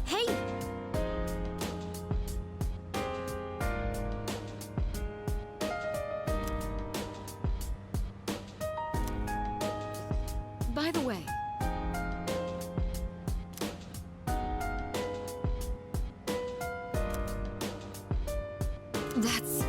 Hey! By the way, that's...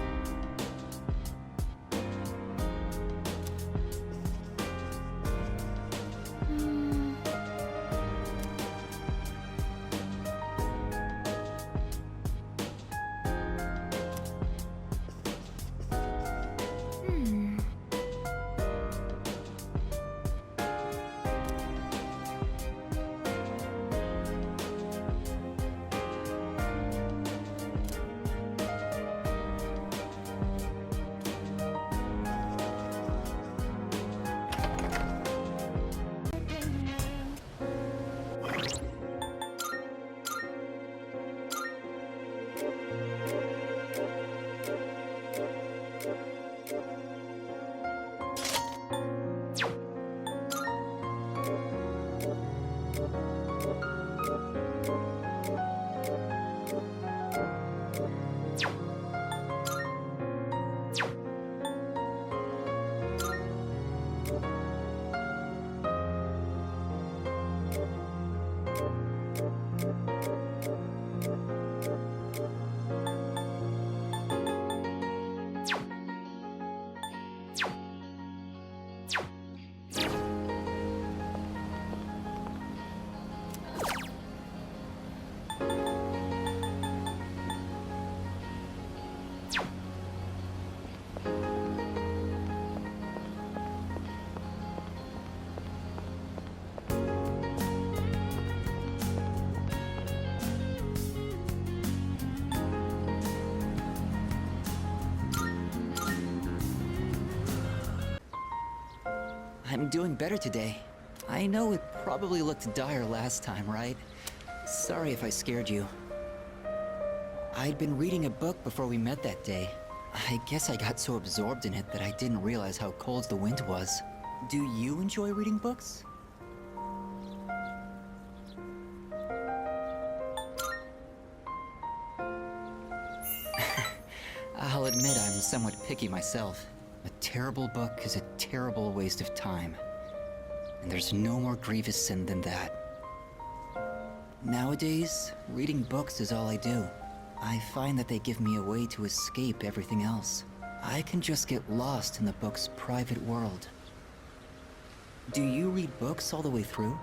I'm doing better today. I know it probably looked dire last time, right? Sorry if I scared you. I'd been reading a book before we met that day. I guess I got so absorbed in it that I didn't realize how cold the wind was. Do you enjoy reading books? I'll admit I'm somewhat picky myself. A terrible book is a terrible waste of time. And there's no more grievous sin than that. Nowadays, reading books is all I do. I find that they give me a way to escape everything else. I can just get lost in the book's private world. Do you read books all the way through?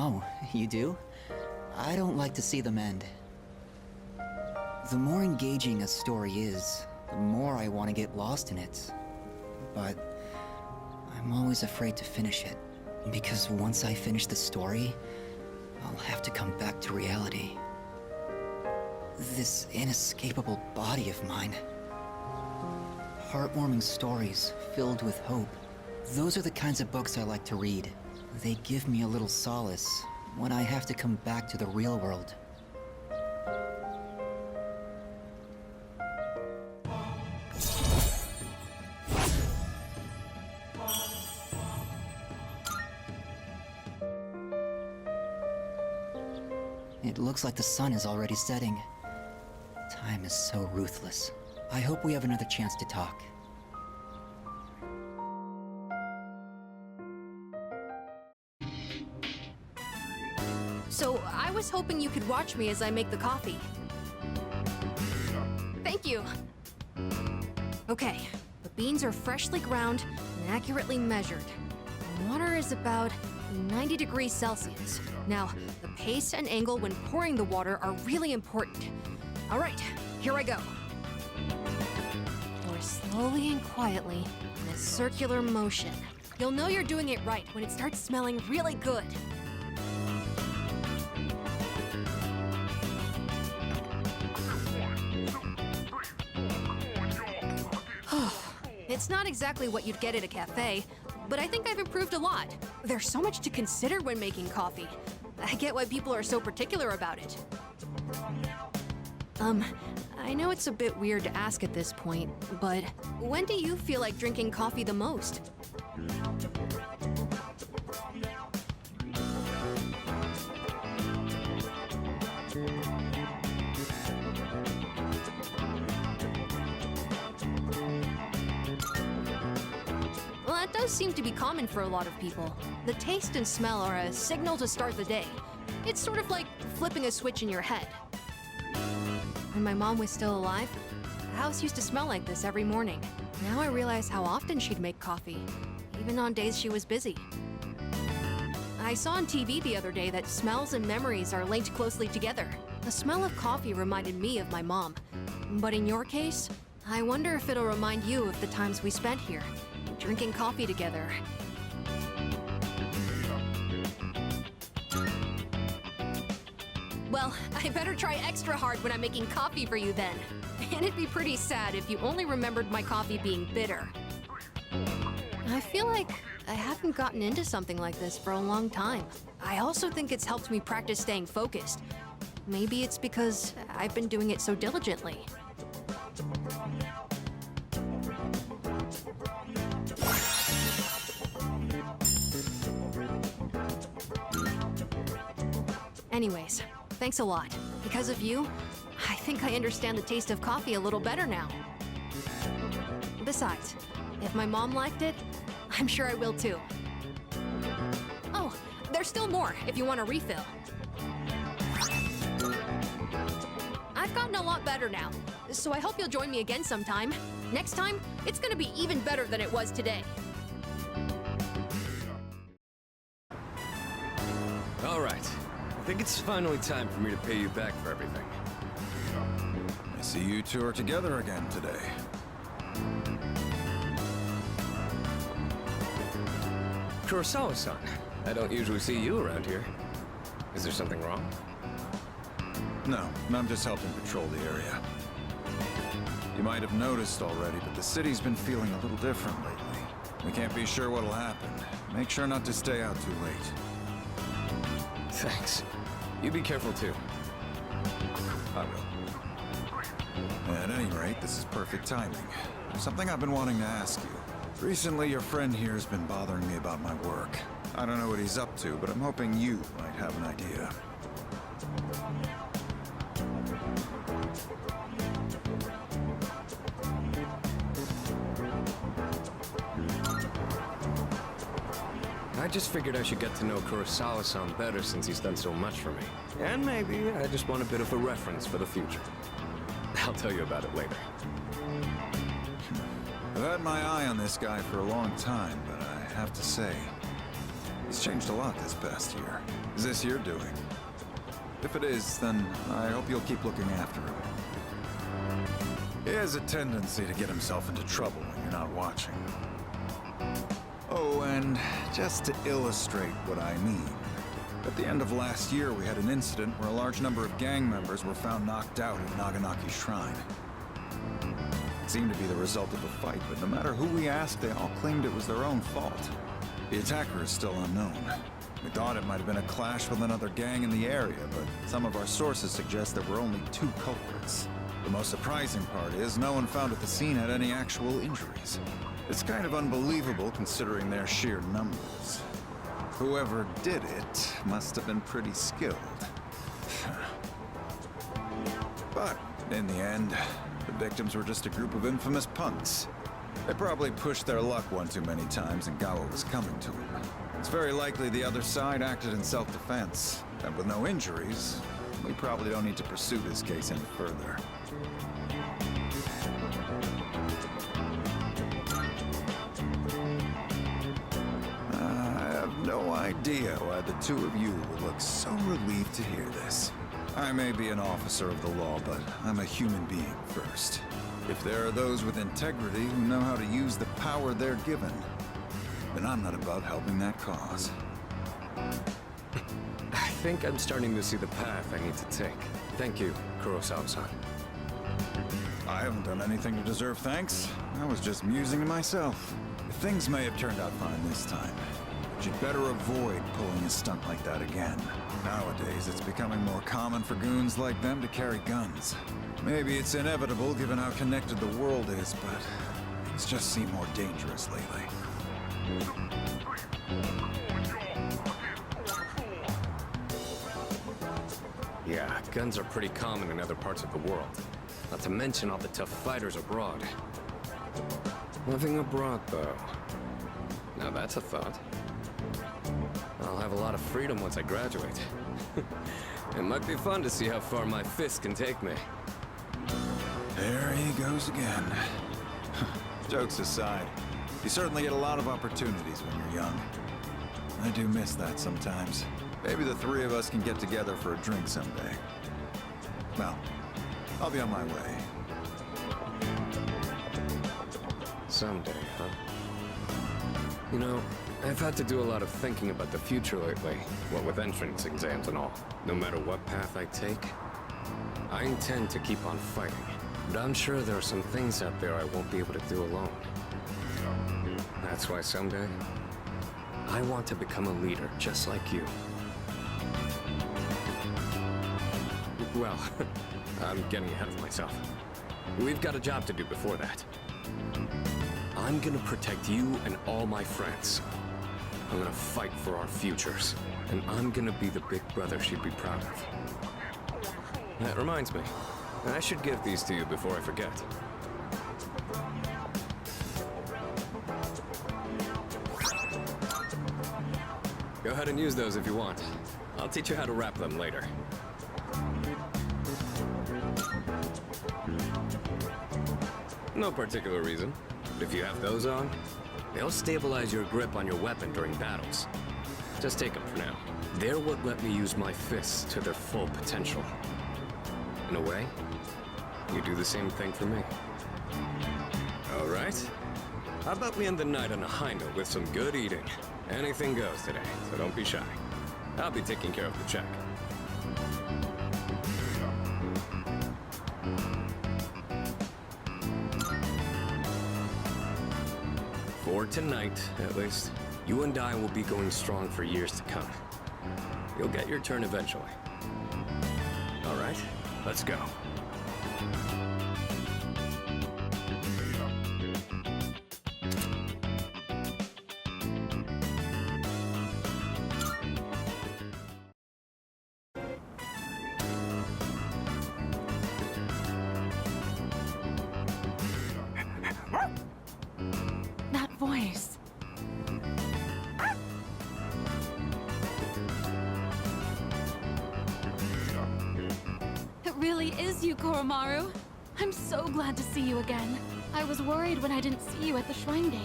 Oh, you do? I don't like to see them end. The more engaging a story is, the more I want to get lost in it. But I'm always afraid to finish it, because once I finish the story, I'll have to come back to reality. This inescapable body of mine. Heartwarming stories filled with hope. Those are the kinds of books I like to read. They give me a little solace when I have to come back to the real world. It looks like the sun is already setting. Time is so ruthless. I hope we have another chance to talk. So, I was hoping you could watch me as I make the coffee. Thank you! Okay, the beans are freshly ground and accurately measured. The water is about 90 degrees Celsius. Now, the pace and angle when pouring the water are really important. All right, here I go. Pour slowly and quietly in a circular motion. You'll know you're doing it right when it starts smelling really good. It's not exactly what you'd get at a cafe, but I think I've improved a lot. There's so much to consider when making coffee. I get why people are so particular about it. I know it's a bit weird to ask at this point, but when do you feel like drinking coffee the most? Well, that does seem to be common for a lot of people. The taste and smell are a signal to start the day. It's sort of like flipping a switch in your head. When my mom was still alive, the house used to smell like this every morning. Now I realize how often she'd make coffee, even on days she was busy. I saw on TV the other day that smells and memories are linked closely together. The smell of coffee reminded me of my mom. But in your case, I wonder if it'll remind you of the times we spent here, drinking coffee together. Well, I better try extra hard when I'm making coffee for you then. And it'd be pretty sad if you only remembered my coffee being bitter. I feel like I haven't gotten into something like this for a long time. I also think it's helped me practice staying focused. Maybe it's because I've been doing it so diligently. Anyways, thanks a lot. Because of you, I think I understand the taste of coffee a little better now. Besides, if my mom liked it, I'm sure I will too. Oh, there's still more if you want a refill. I've gotten a lot better now, so I hope you'll join me again sometime. Next time, it's gonna be even better than it was today. All right. I think it's finally time for me to pay you back for everything. I see you two are together again today. Kurosawa-san, I don't usually see you around here. Is there something wrong? No, I'm just helping patrol the area. You might have noticed already, but the city's been feeling a little different lately. We can't be sure what'll happen. Make sure not to stay out too late. Thanks. You be careful too. I will. At any rate, this is perfect timing. There's something I've been wanting to ask you. Recently, your friend here has been bothering me about my work. I don't know what he's up to, but I'm hoping you might have an idea. I just figured I should get to know Kurosawa-san better since he's done so much for me. And maybe I just want a bit of a reference for the future. I'll tell you about it later. I've had my eye on this guy for a long time, but I have to say, he's changed a lot this past year. Is this your doing? If it is, then I hope you'll keep looking after him. He has a tendency to get himself into trouble when you're not watching. Oh, and just to illustrate what I mean, at the end of last year we had an incident where a large number of gang members were found knocked out at Naganaki Shrine. It seemed to be the result of a fight, but no matter who we asked, they all claimed it was their own fault. The attacker is still unknown. We thought it might have been a clash with another gang in the area, but some of our sources suggest there were only 2 culprits. The most surprising part is no one found at the scene had any actual injuries. It's kind of unbelievable considering their sheer numbers. Whoever did it must have been pretty skilled. But in the end, the victims were just a group of infamous punks. They probably pushed their luck one too many times and got what was coming to them. It's very likely the other side acted in self-defense. And with no injuries, we probably don't need to pursue this case any further. I have no idea why the 2 of you would look so relieved to hear this. I may be an officer of the law, but I'm a human being first. If there are those with integrity who know how to use the power they're given, then I'm not above helping that cause. I think I'm starting to see the path I need to take. Thank you, Kurosawa-san. I haven't done anything to deserve thanks. I was just musing to myself. Things may have turned out fine this time, but you'd better avoid pulling a stunt like that again. Nowadays, it's becoming more common for goons like them to carry guns. Maybe it's inevitable given how connected the world is, but things just seem more dangerous lately. Yeah, guns are pretty common in other parts of the world. Not to mention all the tough fighters abroad. Living abroad, though. Now that's a thought. I'll have a lot of freedom once I graduate. It might be fun to see how far my fist can take me. There he goes again. Jokes aside, you certainly get a lot of opportunities when you're young. I do miss that sometimes. Maybe the three of us can get together for a drink someday. Well, I'll be on my way. Someday, huh? You know, I've had to do a lot of thinking about the future lately, what with entrance exams and all. No matter what path I take, I intend to keep on fighting. But I'm sure there are some things out there I won't be able to do alone. That's why someday, I want to become a leader just like you. Well, I'm getting ahead of myself. We've got a job to do before that. I'm gonna protect you and all my friends. I'm gonna fight for our futures. And I'm gonna be the big brother she'd be proud of. That reminds me, I should give these to you before I forget. Go ahead and use those if you want. I'll teach you how to wrap them later. No particular reason, but if you have those on, they'll stabilize your grip on your weapon during battles. Just take them for now. They're what let me use my fists to their full potential. In a way, you do the same thing for me. All right? How about we end the night on a high note with some good eating? Anything goes today, so don't be shy. I'll be taking care of the check. For tonight, at least, you and I will be going strong for years to come. You'll get your turn eventually. All right, let's go. That voice. It really is you, Koromaru. I'm so glad to see you again. I was worried when I didn't see you at the shrine gate.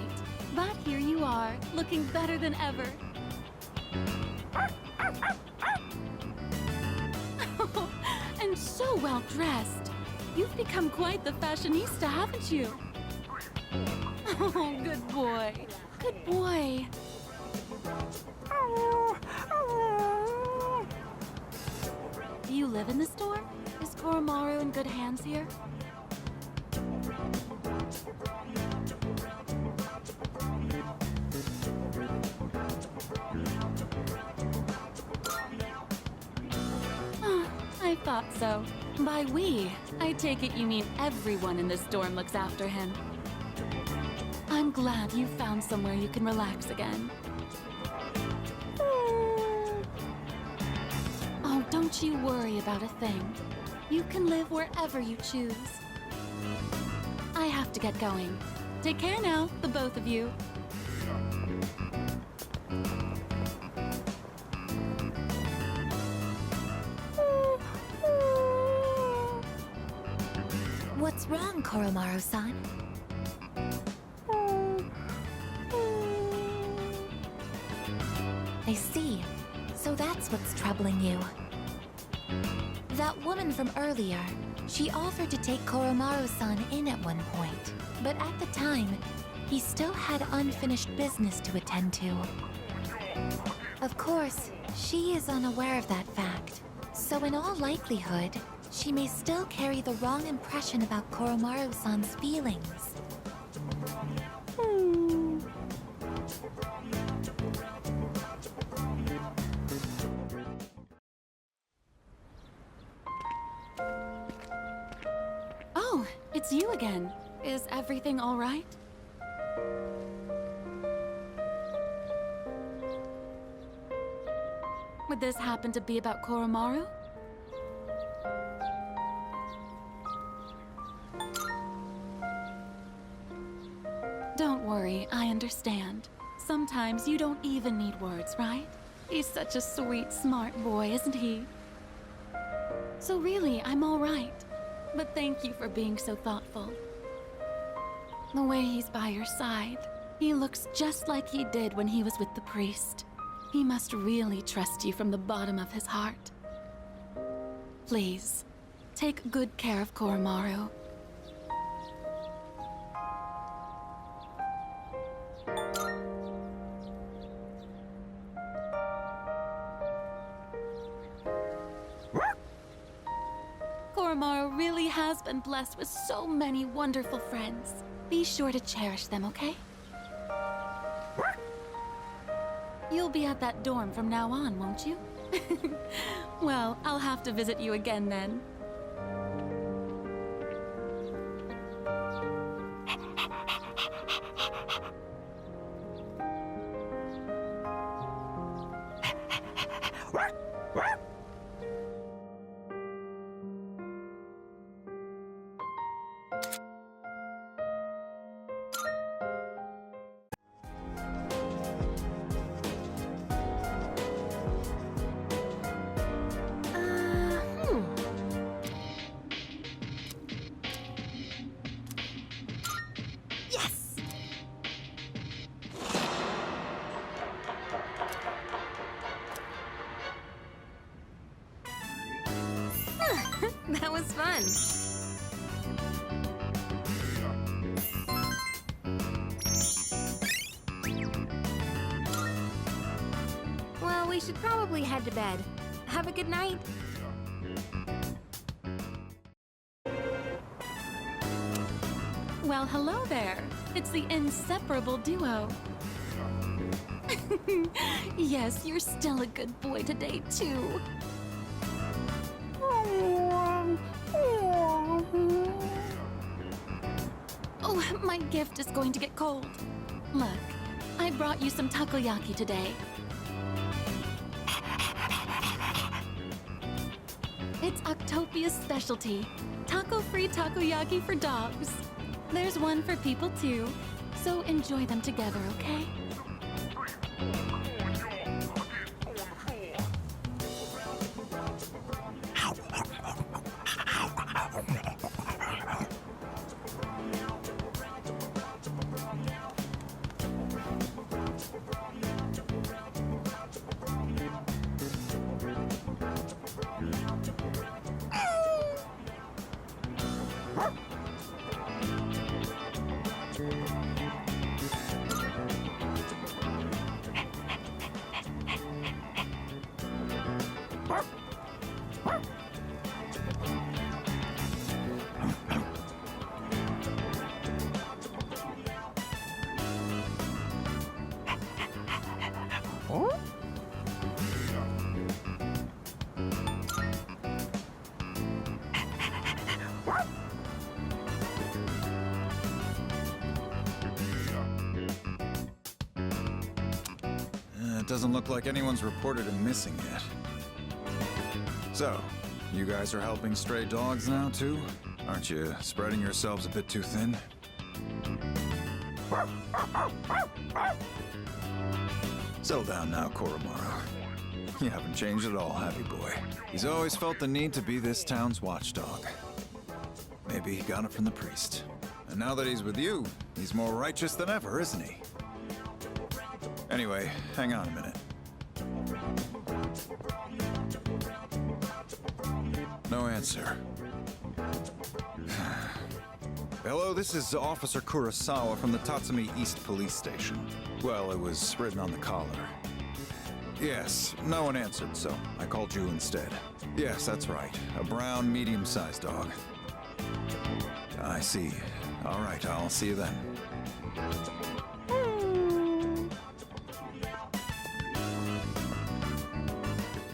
But here you are, looking better than ever. And so well dressed. You've become quite the fashionista, haven't you? Oh, good boy. Good boy. Do you live in the store? Is Koromaru in good hands here? I thought so. By we, I take it you mean everyone in this dorm looks after him. I'm glad you found somewhere you can relax again. Oh, don't you worry about a thing. You can live wherever you choose. I have to get going. Take care now, the both of you. What's wrong, Koromaru-san? I see. So that's what's troubling you. That woman from earlier, she offered to take Koromaru-san in at one point. But at the time, he still had unfinished business to attend to. Of course, she is unaware of that fact. So in all likelihood, she may still carry the wrong impression about Koromaru-san's feelings. you again. Is everything all right? Would this happen to be about Koromaru? Don't worry, I understand. Sometimes you don't even need words, right? He's such a sweet, smart boy, isn't he? So really, I'm all right. But thank you for being so thoughtful. The way he's by your side, he looks just like he did when he was with the priest. He must really trust you from the bottom of his heart. Please, take good care of Koromaru. Koromaru really has been blessed with so many wonderful friends. Be sure to cherish them, okay? You'll be at that dorm from now on, won't you? Well, I'll have to visit you again then. Yes! That was fun. Well, we should probably head to bed. Have a good night. Well, hello there. It's the inseparable duo. Yes, you're still a good boy today, too. Oh, my gift is going to get cold. Look, I brought you some takoyaki today. It's Octopia's specialty. Taco-free takoyaki for dogs. There's one for people too, so enjoy them together, okay? It doesn't look like anyone's reported him missing yet. So, you guys are helping stray dogs now, too? Aren't you spreading yourselves a bit too thin? Settle down now, Koromaru. You haven't changed at all, have you, boy? He's always felt the need to be this town's watchdog. Maybe he got it from the priest. And now that he's with you, he's more righteous than ever, isn't he? Anyway, hang on a minute. No answer. Hello, this is Officer Kurosawa from the Tatsumi East Police Station. Well, it was written on the collar. Yes, no one answered, so I called you instead. Yes, that's right. A brown, medium-sized dog. I see. All right, I'll see you then.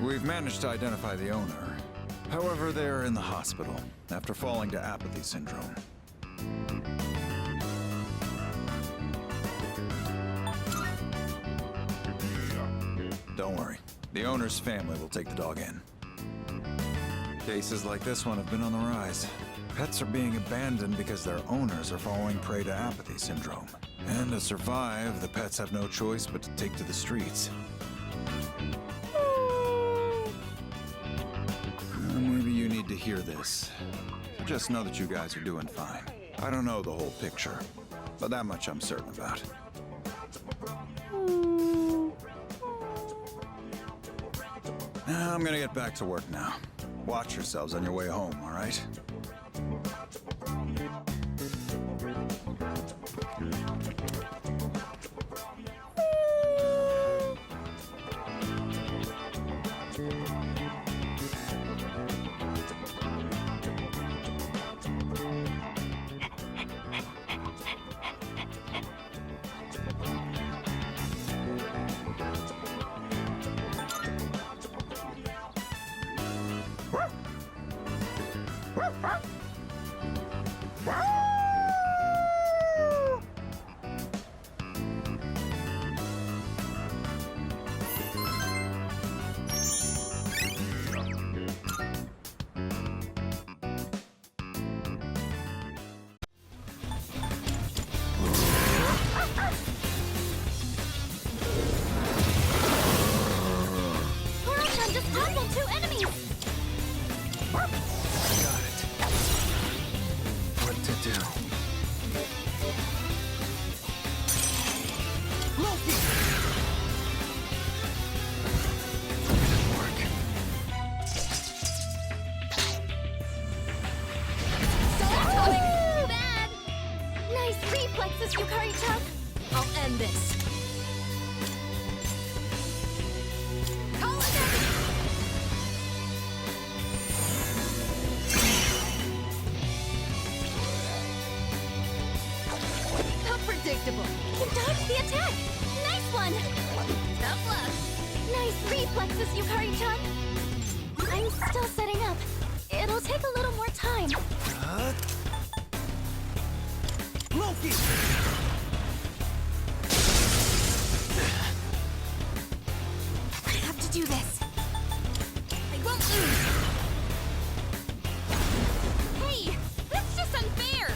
We've managed to identify the owner. However, they're in the hospital after falling to apathy syndrome. Don't worry. The owner's family will take the dog in. Cases like this one have been on the rise. Pets are being abandoned because their owners are falling prey to apathy syndrome. And to survive, the pets have no choice but to take to the streets. Maybe you need to hear this. Just know that you guys are doing fine. I don't know the whole picture, but that much I'm certain about. I'm gonna get back to work now. Watch yourselves on your way home, all right? Koro-chan just tackled 2 enemies! Got it. What to do? Loki! Didn't work. Too bad! Nice reflexes, Yukari-chan! I'll end this. Call it in! How predictable. You dodged the attack! Nice one! Tough luck. Nice reflexes, Yukari-chan! I'm still setting up. It'll take a little more time. Loki! I have to do this. I won't lose. Hey, that's just unfair.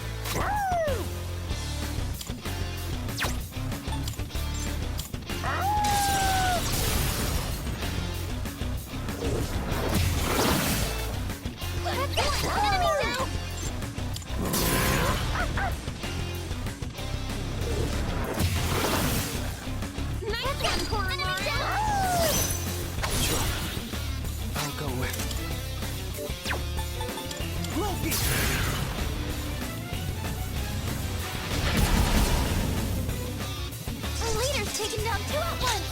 That's one enemy down! Nice one, Koromaru. Sure. I'll go with Loki! Our leader's taken down 2 at once!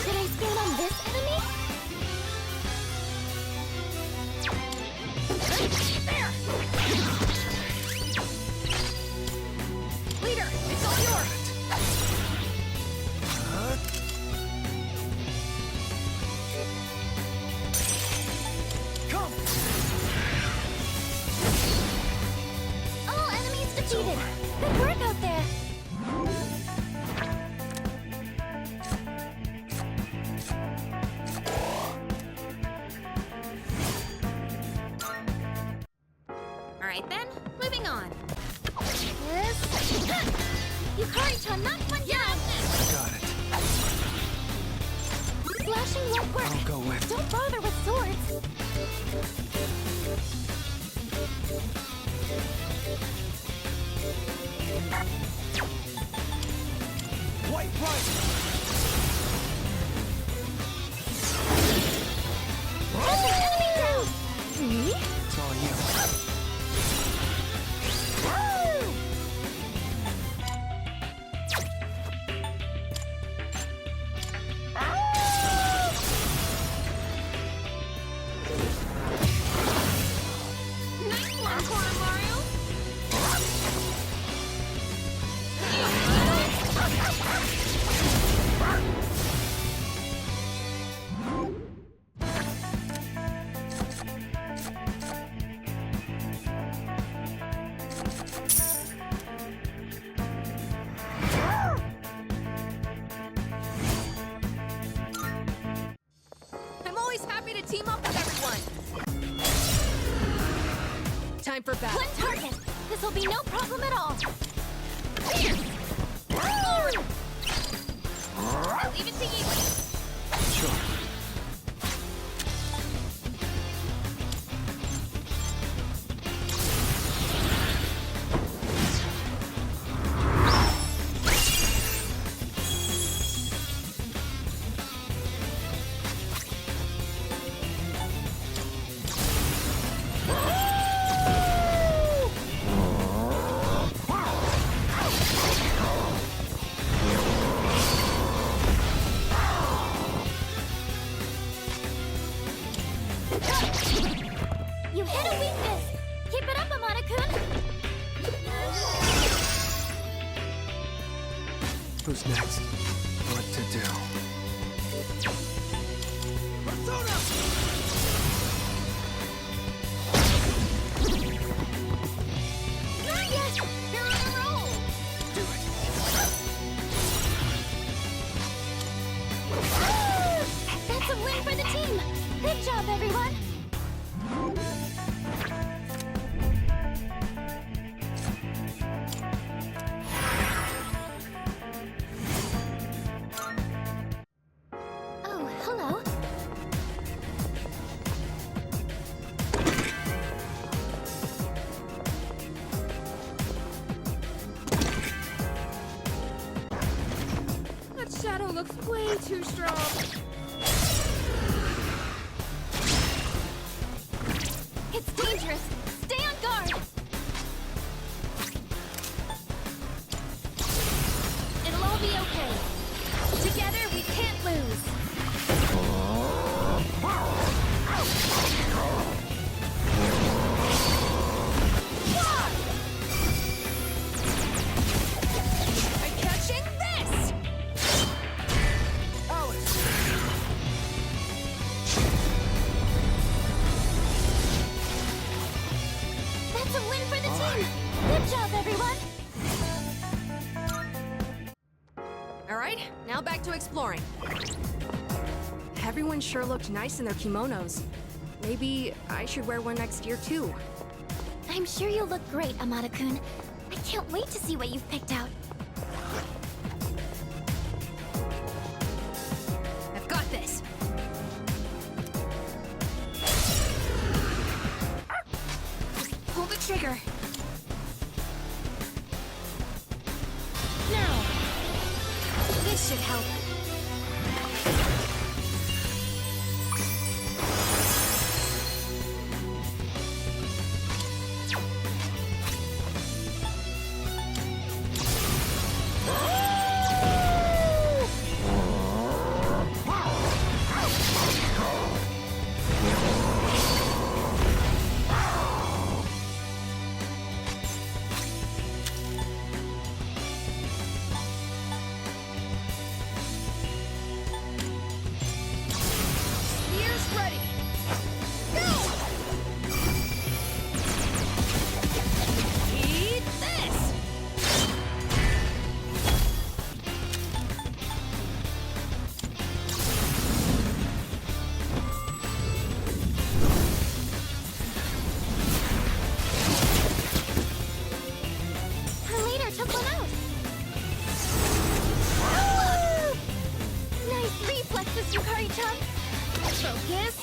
Should I stand on this enemy? There. Leader, it's all yours. Come! All enemies defeated! Good work out there! All right then, moving on. This... Yukari-chan, not one down! Got it. Slashing won't work! I'll go with Don't bother with swords! White Rider! Enemy down! Me? It's all you. Nice one, Koromaru. team up with everyone! Time for battle. One target! This'll be no problem at all! I'll leave it to you! Sure. You hit a weakness! Keep it up, Amada-kun! Who's next? What to do? Not yet! You're on a roll! Do it! That's a win for the team! Good job, everyone! Oh, hello. That shadow looks way too strong. It's dangerous! Stay on guard! It'll all be okay. Together, we can't lose! By catching this! That's a win for the team! Good job, everyone! Alright, now back to exploring. Everyone sure looked nice in their kimonos. Maybe I should wear one next year too. I'm sure you'll look great, Amada-kun. I can't wait to see what you've picked out. I've got this. Just pull the trigger. Now, this should help. Spears ready. Go! Eat this! Her leader took one out! Nice reflexes, Yukari-chan! Focus!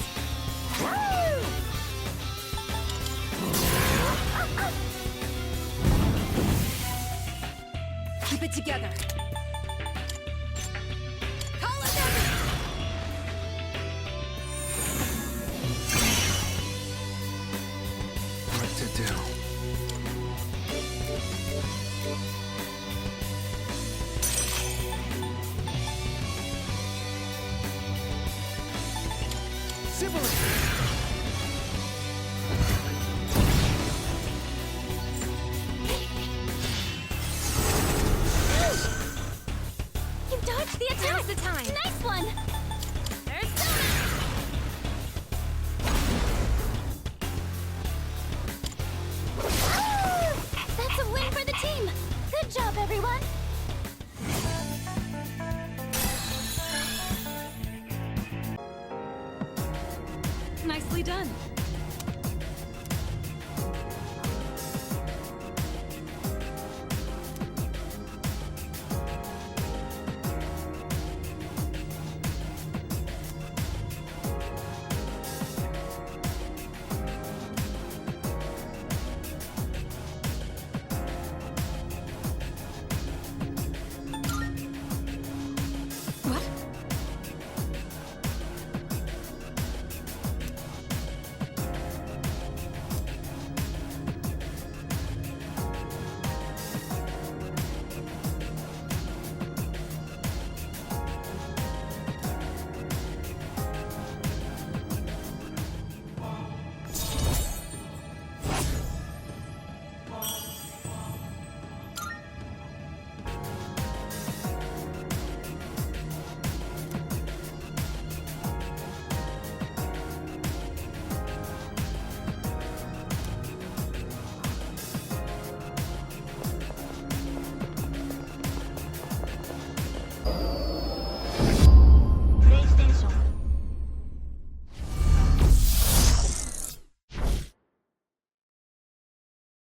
Keep it together. Call it What to do? You dodged the attack! Now's the time. Nice one! There's Sona! That's a win for the team! Good job, everyone! nearly done.